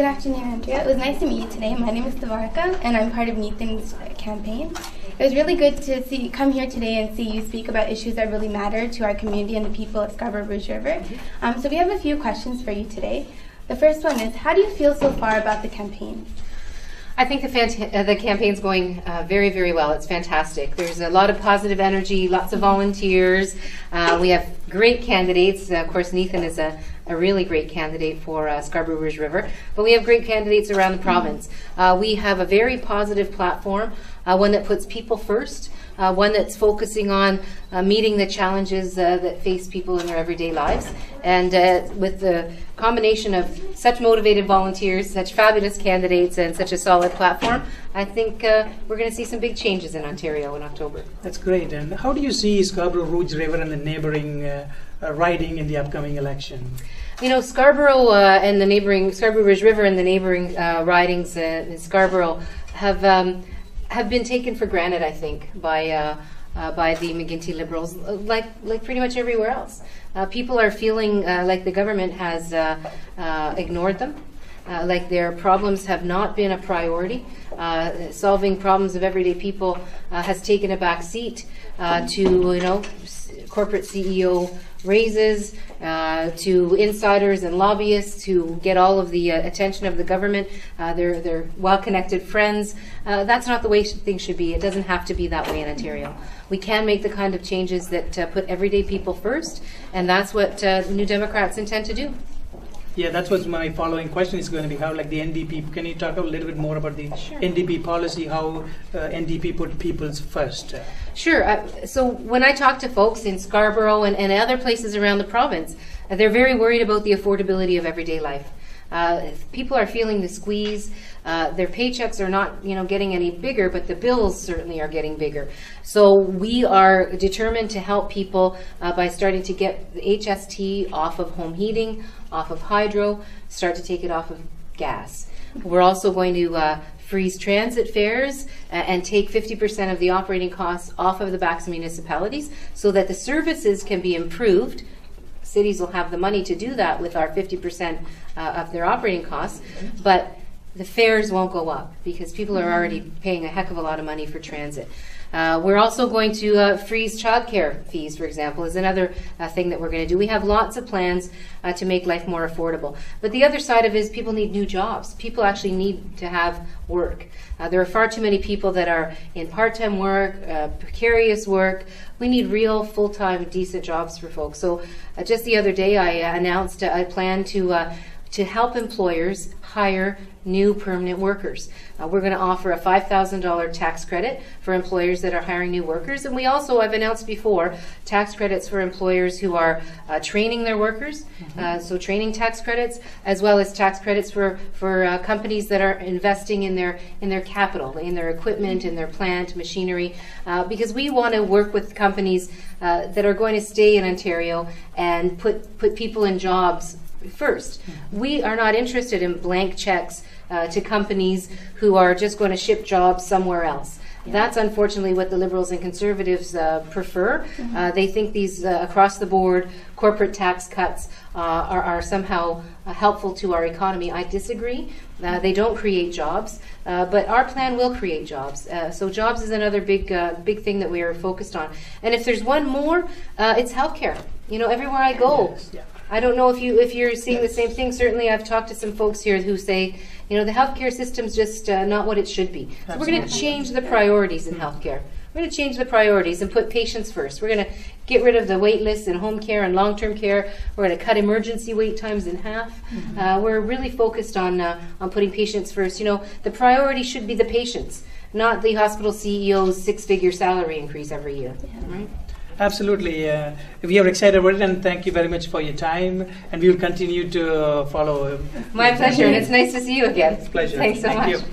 Good afternoon, Andrea. It was nice to meet you today. My name is Tavarka, and I'm part of Nathan's campaign. It was really good to come here today and see you speak about issues that really matter to our community and the people at Scarborough Rouge River. So we have a few questions for you today. The first one is, how do you feel so far about the campaign? I think the campaign's going very, very well. It's fantastic. There's a lot of positive energy, lots of volunteers. We have great candidates. Of course, Nathan is a really great candidate for Scarborough Rouge River, but we have great candidates around the province. We have a very positive platform, one that puts people first, one that's focusing on meeting the challenges that face people in their everyday lives. And with the combination of such motivated volunteers, such fabulous candidates, and such a solid platform, I think we're going to see some big changes in Ontario in October. That's great. And how do you see Scarborough Rouge River and the neighbouring riding in the upcoming election? You know, Scarborough and the neighbouring Scarborough Rouge River and the neighbouring ridings in Scarborough have been taken for granted, I think, by the McGuinty Liberals, like pretty much everywhere else. People are feeling like the government has ignored them, like their problems have not been a priority. Solving problems of everyday people has taken a back seat to, corporate CEO raises, to insiders and lobbyists who get all of the attention of the government, their well-connected friends. That's not the way things should be. It doesn't have to be that way in Ontario. We can make the kind of changes that put everyday people first, and that's what New Democrats intend to do. Yeah, that's what my following question is going to be. How, like the NDP, can you talk a little bit more about the NDP policy, how NDP put people's first? Sure. So when I talk to folks in Scarborough and other places around the province, they're very worried about the affordability of everyday life. People are feeling the squeeze. Their paychecks are not, getting any bigger, but the bills certainly are getting bigger. So we are determined to help people by starting to get the HST off of home heating, off of hydro, start to take it off of gas. We're also going to freeze transit fares and take 50% of the operating costs off of the backs of municipalities so that the services can be improved. Cities will have the money to do that with our 50% of their operating costs, but the fares won't go up because people are already paying a heck of a lot of money for transit. We're also going to freeze childcare fees, for example, is another thing that we're going to do. We have lots of plans to make life more affordable. But the other side of it is people need new jobs. People actually need to have work. There are far too many people that are in part-time work, precarious work. We need real, full-time, decent jobs for folks. So just the other day I announced a plan to help employers hire new permanent workers. We're going to offer a $5,000 tax credit for employers that are hiring new workers. And we also, I've announced before, tax credits for employers who are training their workers, so training tax credits, as well as tax credits for companies that are investing in their capital, in their equipment, in their plant, machinery, because we want to work with companies that are going to stay in Ontario and put people in jobs first. We are not interested in blank checks to companies who are just going to ship jobs somewhere else. That's unfortunately what the Liberals and Conservatives prefer. They think these across-the-board corporate tax cuts are somehow helpful to our economy. I disagree. They don't create jobs, but our plan will create jobs. So jobs is another big thing that we are focused on. And if there's one more, it's healthcare. Everywhere I go, I don't know if you're seeing the same thing. Certainly, I've talked to some folks here who say, the healthcare system's just not what it should be. So we're going to change the priorities in healthcare. We're going to change the priorities and put patients first. We're going to get rid of the wait lists in home care and long-term care. We're going to cut emergency wait times in half. We're really focused on putting patients first. The priority should be the patients, not the hospital CEO's six-figure salary increase every year. Right? Absolutely. We are excited about it, and thank you very much for your time, and we will continue to follow. My pleasure, and it's nice to see you again. It's a pleasure. Thanks so much. You.